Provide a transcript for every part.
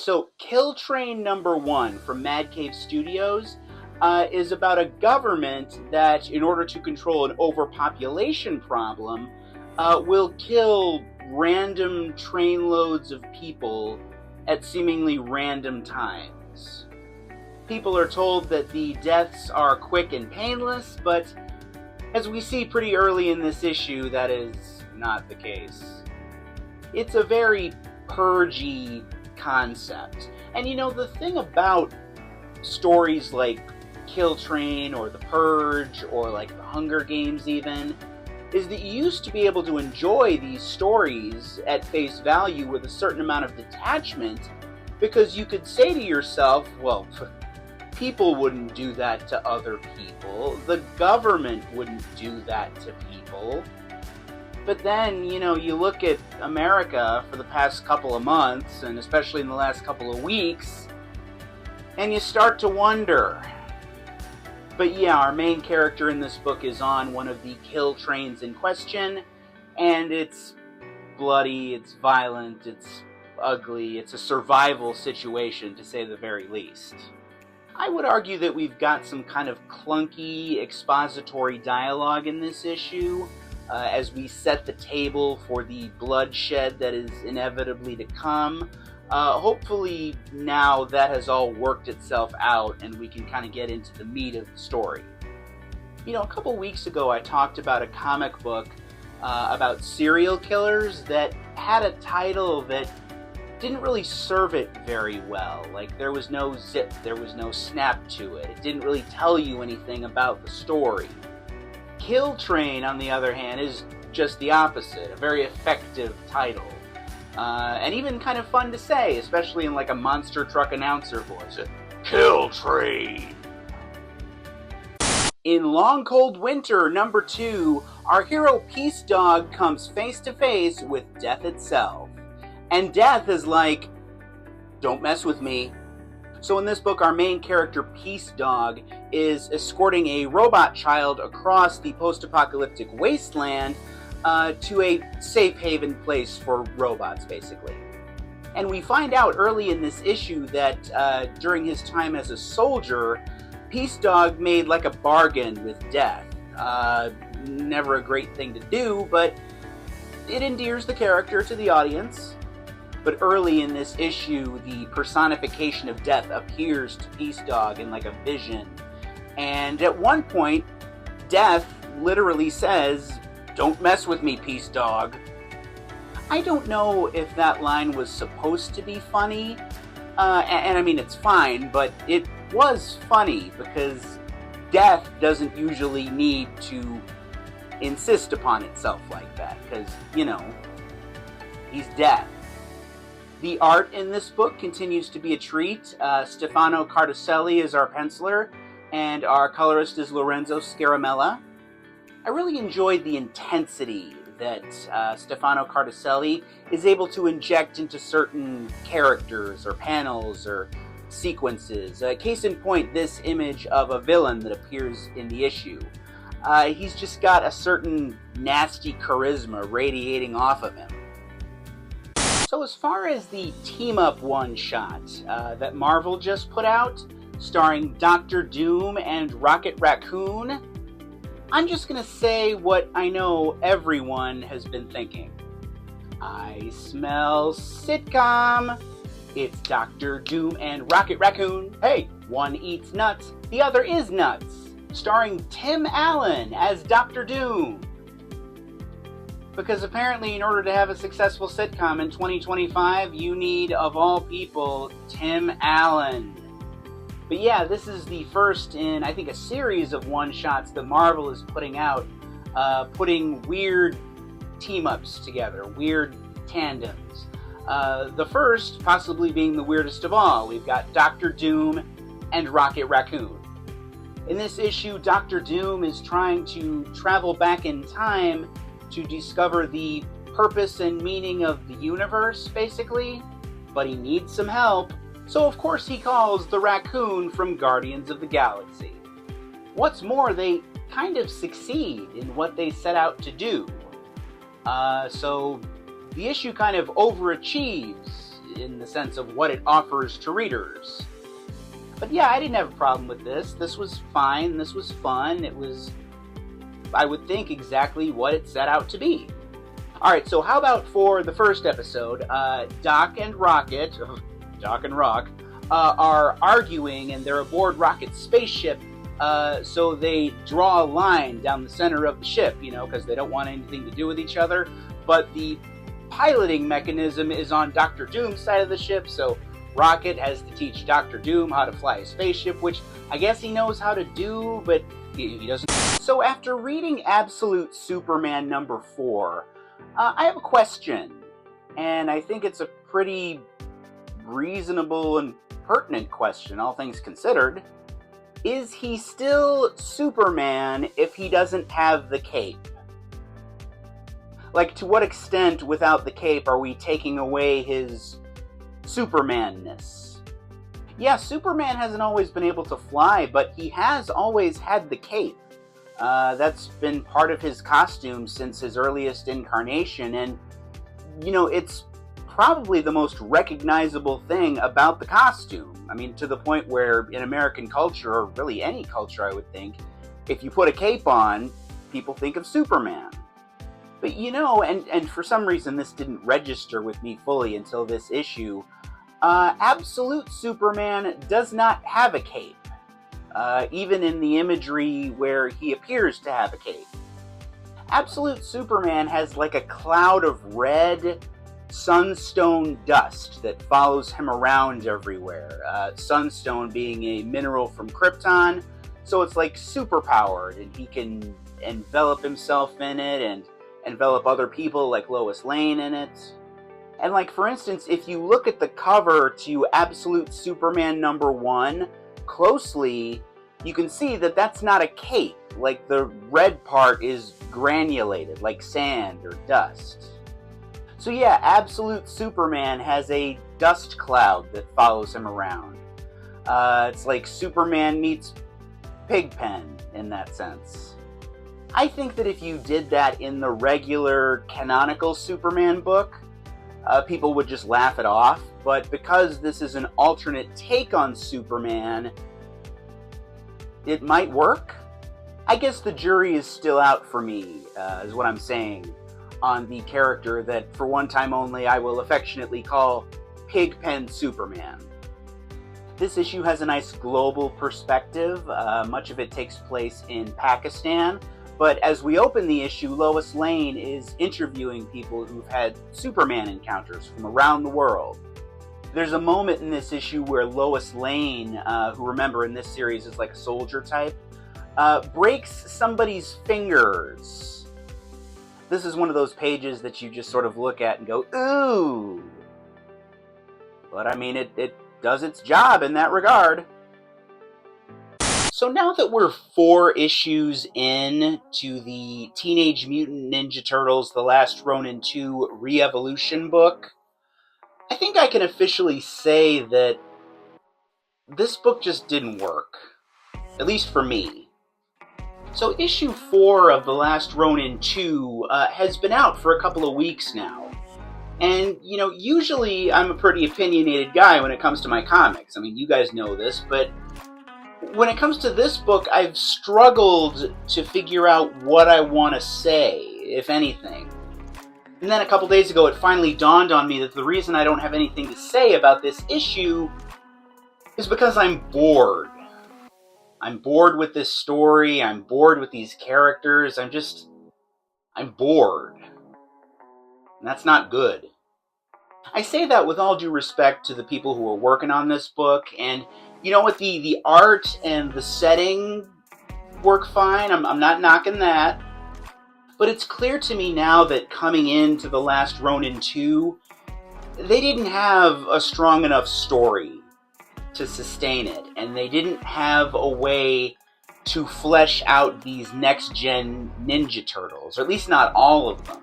So Kill Train #1 from Mad Cave Studios is about a government that, in order to control an overpopulation problem, will kill random trainloads of people at seemingly random times. People are told that the deaths are quick and painless, but as we see pretty early in this issue, that is not the case. It's a very purgy concept. And you know, the thing about stories like Kill Train or The Purge or like The Hunger Games even, is that you used to be able to enjoy these stories at face value with a certain amount of detachment because you could say to yourself, well, people wouldn't do that to other people. The government wouldn't do that to people. But then, you know, you look at America for the past couple of months, and especially in the last couple of weeks, and you start to wonder. But yeah, our main character in this book is on one of the kill trains in question, and it's bloody, it's violent, it's ugly, it's a survival situation, to say the very least. I would argue that we've got some kind of clunky expository dialogue in this issue, as we set the table for the bloodshed that is inevitably to come. Hopefully now that has all worked itself out and we can kind of get into the meat of the story. You know, a couple weeks ago I talked about a comic book about serial killers that had a title that didn't really serve it very well. Like, there was no zip, there was no snap to it. It didn't really tell you anything about the story. Kill Train, on the other hand, is just the opposite. A very effective title. And even kind of fun to say, especially in like a monster truck announcer voice. Kill Train! In Long Cold Winter #2, our hero Peace Dog comes face to face with death itself. And death is like, don't mess with me. So in this book, our main character, Peace Dog, is escorting a robot child across the post-apocalyptic wasteland to a safe haven place for robots, basically. And we find out early in this issue that during his time as a soldier, Peace Dog made like a bargain with death. Never a great thing to do, but it endears the character to the audience. But early in this issue, the personification of death appears to Peace Dog in like a vision. And at one point, death literally says, "Don't mess with me, Peace Dog." I don't know if that line was supposed to be funny, and I mean, it's fine, but it was funny because death doesn't usually need to insist upon itself like that, because, you know, he's death. The art in this book continues to be a treat. Stefano Cartacelli is our penciler, and our colorist is Lorenzo Scaramella. I really enjoyed the intensity that Stefano Cartacelli is able to inject into certain characters or panels or sequences. Case in point, this image of a villain that appears in the issue. He's just got a certain nasty charisma radiating off of him. So as far as the team-up one-shot that Marvel just put out, starring Dr. Doom and Rocket Raccoon, I'm just gonna say what I know everyone has been thinking. I smell sitcom. It's Dr. Doom and Rocket Raccoon. Hey, one eats nuts, the other is nuts. Starring Tim Allen as Dr. Doom. Because apparently in order to have a successful sitcom in 2025, you need, of all people, Tim Allen. But yeah, this is the first in, I think, a series of one-shots that Marvel is putting out, putting weird team-ups together, weird tandems. The first possibly being the weirdest of all. We've got Dr. Doom and Rocket Raccoon. In this issue, Dr. Doom is trying to travel back in time to discover the purpose and meaning of the universe, basically, but he needs some help, so of course he calls the Raccoon from Guardians of the Galaxy. What's more, they kind of succeed in what they set out to do. So the issue kind of overachieves in the sense of what it offers to readers. But yeah, I didn't have a problem with this. This was fine. This was fun. It was, I would think, exactly what it set out to be. Alright, so how about for the first episode, Doc and Rock, are arguing, and they're aboard Rocket's spaceship, so they draw a line down the center of the ship, because they don't want anything to do with each other, but the piloting mechanism is on Dr. Doom's side of the ship, so Rocket has to teach Dr. Doom how to fly a spaceship, which I guess he knows how to do, but he doesn't. So after reading Absolute Superman number 4, I have a question, and I think it's a pretty reasonable and pertinent question, all things considered. Is he still Superman if he doesn't have the cape? Like, to what extent, without the cape, are we taking away his Superman-ness? Yeah, Superman hasn't always been able to fly, but he has always had the cape. That's been part of his costume since his earliest incarnation, and, it's probably the most recognizable thing about the costume. I mean, to the point where in American culture, or really any culture, I would think, if you put a cape on, people think of Superman. But and for some reason this didn't register with me fully until this issue, Absolute Superman does not have a cape. Even in the imagery where he appears to have a cape. Absolute Superman has like a cloud of red sunstone dust that follows him around everywhere. Sunstone being a mineral from Krypton, so it's like superpowered, and he can envelop himself in it and envelop other people like Lois Lane in it. And like, for instance, if you look at the cover to Absolute Superman number 1 closely, you can see that that's not a cape. Like, the red part is granulated, like sand or dust. So yeah, Absolute Superman has a dust cloud that follows him around. It's like Superman meets Pigpen in that sense. I think that if you did that in the regular canonical Superman book, people would just laugh it off. But because this is an alternate take on Superman, it might work. I guess the jury is still out for me, is what I'm saying, on the character that, for one time only, I will affectionately call Pigpen Superman. This issue has a nice global perspective. Much of it takes place in Pakistan, but as we open the issue, Lois Lane is interviewing people who've had Superman encounters from around the world. There's a moment in this issue where Lois Lane, who, remember, in this series is like a soldier type, breaks somebody's fingers. This is one of those pages that you just sort of look at and go, ooh. But I mean, it does its job in that regard. So now that we're 4 issues in to the Teenage Mutant Ninja Turtles The Last Ronin 2 Re-Evolution book, I think I can officially say that this book just didn't work. At least for me. So issue 4 of The Last Ronin 2 has been out for a couple of weeks now. And, usually I'm a pretty opinionated guy when it comes to my comics. I mean, you guys know this, but when it comes to this book, I've struggled to figure out what I want to say, if anything. And then a couple days ago, it finally dawned on me that the reason I don't have anything to say about this issue is because I'm bored. I'm bored with this story, I'm bored with these characters, I'm bored. And that's not good. I say that with all due respect to the people who are working on this book, and you know what, the art and the setting work fine, I'm not knocking that. But it's clear to me now that coming into The Last Ronin 2, they didn't have a strong enough story to sustain it, and they didn't have a way to flesh out these next-gen Ninja Turtles, or at least not all of them.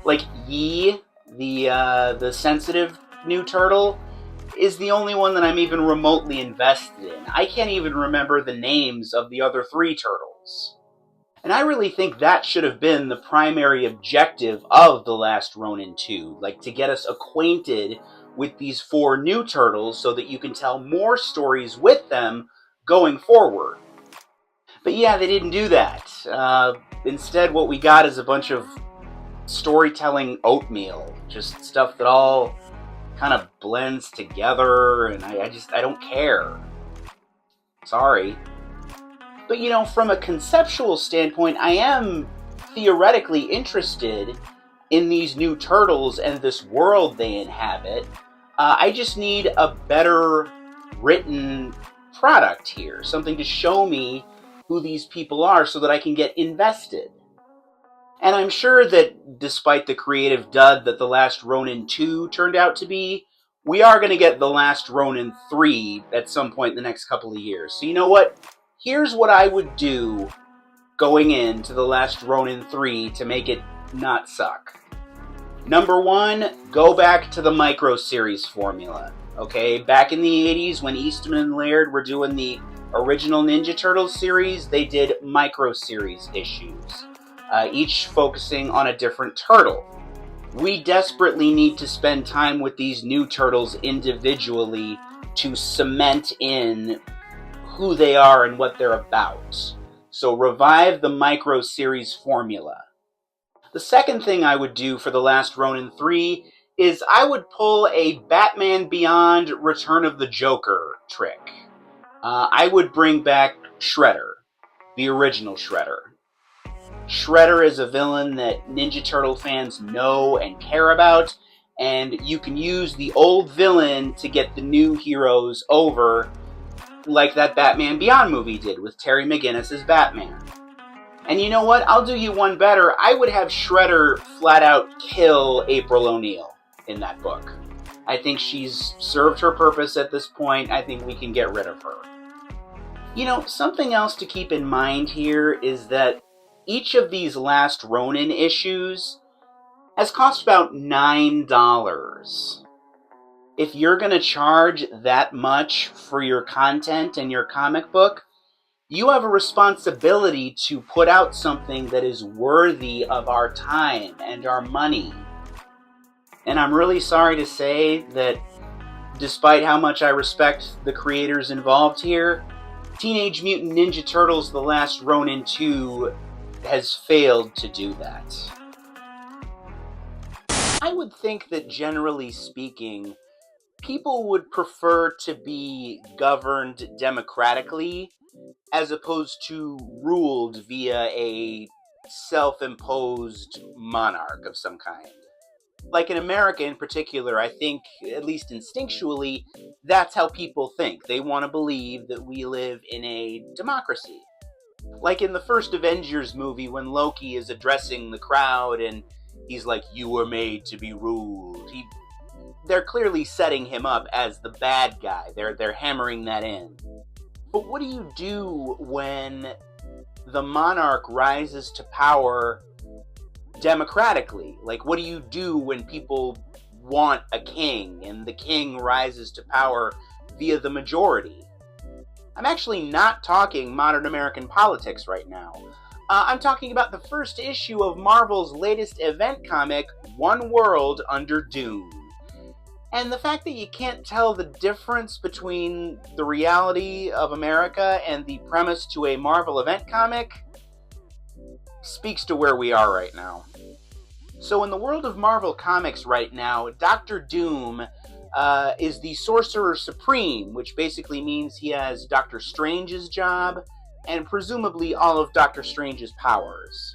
Like Yi, the sensitive new turtle, is the only one that I'm even remotely invested in. I can't even remember the names of the other 3 turtles. And I really think that should have been the primary objective of The Last Ronin 2, like to get us acquainted with these 4 new turtles so that you can tell more stories with them going forward. But yeah, they didn't do that. Instead, what we got is a bunch of storytelling oatmeal, just stuff that all kind of blends together, and I don't care. Sorry. But from a conceptual standpoint, I am theoretically interested in these new turtles and this world they inhabit. I just need a better written product here, something to show me who these people are so that I can get invested. And I'm sure that despite the creative dud that The Last Ronin 2 turned out to be, we are going to get The Last Ronin 3 at some point in the next couple of years. So you know what? Here's what I would do going into The Last Ronin 3 to make it not suck. Number 1, go back to the micro series formula. Okay, back in the 80s when Eastman and Laird were doing the original Ninja Turtles series, they did micro series issues, each focusing on a different turtle. We desperately need to spend time with these new turtles individually to cement in who they are and what they're about. So revive the micro series formula. The second thing I would do for The Last Ronin 3 is I would pull a Batman Beyond Return of the Joker trick. I would bring back Shredder, the original Shredder. Shredder is a villain that Ninja Turtle fans know and care about, and you can use the old villain to get the new heroes over, like that Batman Beyond movie did with Terry McGinnis as Batman. And you know what? I'll do you one better. I would have Shredder flat out kill April O'Neil in that book. I think she's served her purpose at this point. I think we can get rid of her. Something else to keep in mind here is that each of these Last Ronin issues has cost about $9. If you're going to charge that much for your content and your comic book, you have a responsibility to put out something that is worthy of our time and our money. And I'm really sorry to say that despite how much I respect the creators involved here, Teenage Mutant Ninja Turtles The Last Ronin 2 has failed to do that. I would think that generally speaking, people would prefer to be governed democratically as opposed to ruled via a self-imposed monarch of some kind. Like in America in particular, I think, at least instinctually, that's how people think. They want to believe that we live in a democracy. Like in the first Avengers movie when Loki is addressing the crowd and he's like, "You were made to be ruled." They're clearly setting him up as the bad guy. They're hammering that in. But what do you do when the monarch rises to power democratically? Like, what do you do when people want a king and the king rises to power via the majority? I'm actually not talking modern American politics right now. I'm talking about the first issue of Marvel's latest event comic, One World Under Doom. And the fact that you can't tell the difference between the reality of America and the premise to a Marvel event comic speaks to where we are right now. So in the world of Marvel Comics right now, Dr. Doom is the Sorcerer Supreme, which basically means he has Doctor Strange's job and presumably all of Doctor Strange's powers.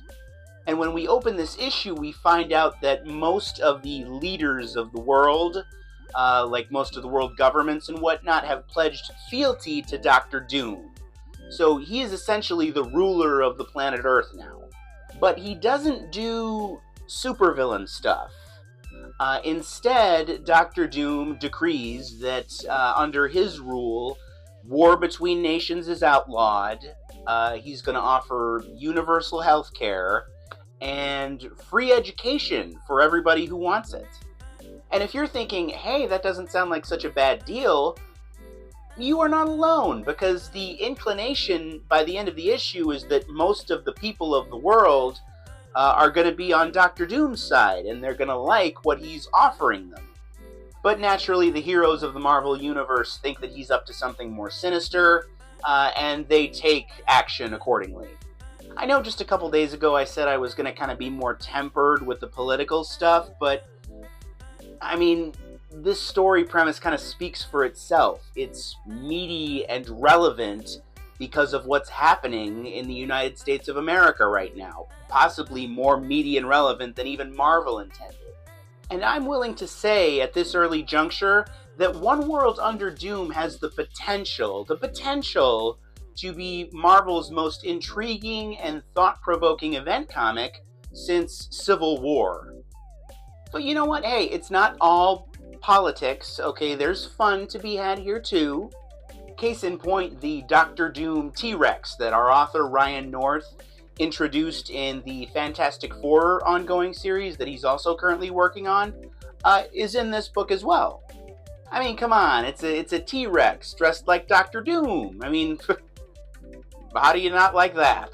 And when we open this issue, we find out that most of the leaders of the world, like most of the world governments and whatnot, have pledged fealty to Dr. Doom. So he is essentially the ruler of the planet Earth now. But he doesn't do supervillain stuff. Instead, Dr. Doom decrees that under his rule, war between nations is outlawed. He's going to offer universal health care and free education for everybody who wants it. And if you're thinking, hey, that doesn't sound like such a bad deal, you are not alone, because the inclination by the end of the issue is that most of the people of the world are going to be on Dr. Doom's side, and they're going to like what he's offering them. But naturally, the heroes of the Marvel Universe think that he's up to something more sinister, and they take action accordingly. I know just a couple days ago I said I was going to kind of be more tempered with the political stuff, but I mean, this story premise kind of speaks for itself. It's meaty and relevant because of what's happening in the United States of America right now. Possibly more meaty and relevant than even Marvel intended. And I'm willing to say at this early juncture that One World Under Doom has the potential to be Marvel's most intriguing and thought-provoking event comic since Civil War. But you know what? Hey, it's not all politics, okay? There's fun to be had here too. Case in point, the Doctor Doom T-Rex that our author Ryan North introduced in the Fantastic Four ongoing series that he's also currently working on, is in this book as well. I mean, come on, it's a T-Rex dressed like Doctor Doom. I mean, how do you not like that?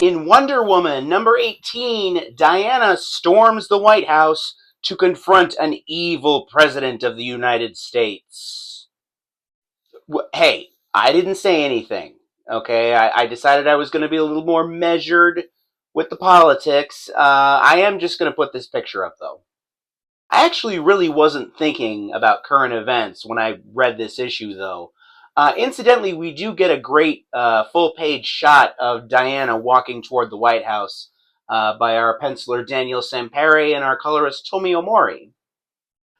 In Wonder Woman number 18, Diana storms the White House to confront an evil president of the United States. Hey, I didn't say anything, okay? I decided I was going to be a little more measured with the politics. I am just going to put this picture up, though. I actually really wasn't thinking about current events when I read this issue, though. Incidentally, we do get a great full-page shot of Diana walking toward the White House by our penciler Daniel Sampere and our colorist Tomio Mori.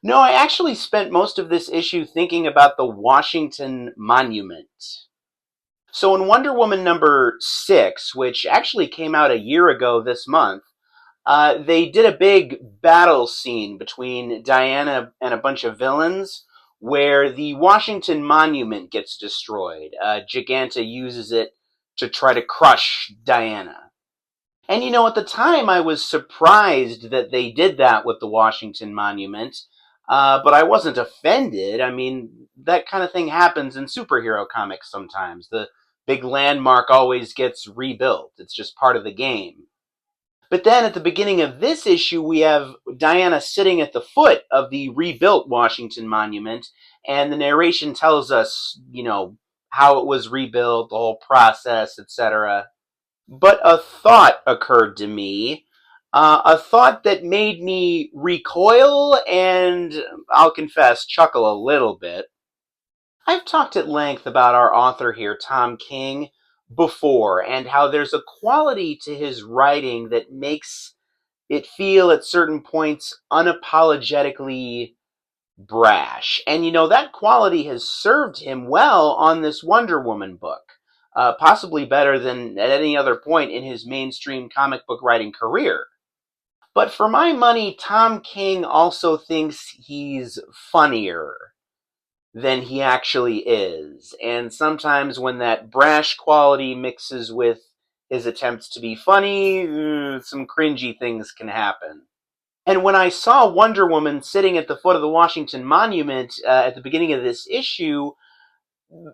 No, I actually spent most of this issue thinking about the Washington Monument. So in Wonder Woman number 6, which actually came out a year ago this month, they did a big battle scene between Diana and a bunch of villains where the Washington Monument gets destroyed. Giganta uses it to try to crush Diana. And you know, at the time I was surprised that they did that with the Washington Monument, but I wasn't offended. I mean, that kind of thing happens in superhero comics sometimes. The big landmark always gets rebuilt. It's just part of the game. But then at the beginning of this issue, we have Diana sitting at the foot of the rebuilt Washington Monument, and the narration tells us, you know, how it was rebuilt, the whole process, etc. But a thought occurred to me, a thought that made me recoil and, I'll confess, chuckle a little bit. I've talked at length about our author here, Tom King, before, and how there's a quality to his writing that makes it feel at certain points unapologetically brash. And you know, that quality has served him well on this Wonder Woman book, possibly better than at any other point in his mainstream comic book writing career. But for my money, Tom King also thinks he's funnier than he actually is. And sometimes when that brash quality mixes with his attempts to be funny, some cringy things can happen. And when I saw Wonder Woman sitting at the foot of the Washington Monument at the beginning of this issue,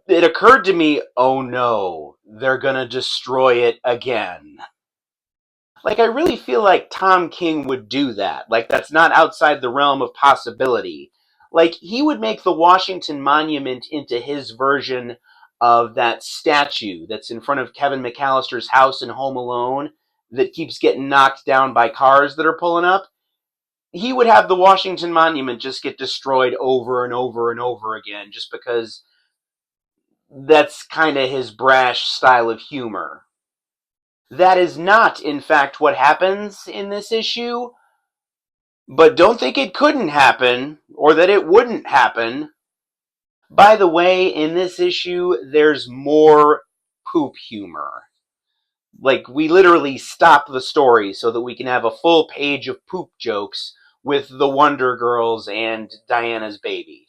it occurred to me, oh no, they're gonna destroy it again. Like, I really feel like Tom King would do that. Like, that's not outside the realm of possibility. Like, he would make the Washington Monument into his version of that statue that's in front of Kevin McAllister's house in Home Alone that keeps getting knocked down by cars that are pulling up. He would have the Washington Monument just get destroyed over and over and over again just because that's kind of his brash style of humor. That is not, in fact, what happens in this issue, but don't think it couldn't happen or that it wouldn't happen. By the way, in this issue, there's more poop humor. Like, we literally stop the story so that we can have a full page of poop jokes with the Wonder Girls and Diana's baby.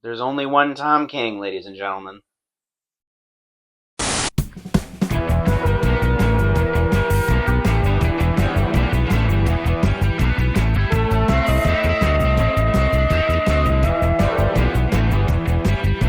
There's only one Tom King, ladies and gentlemen.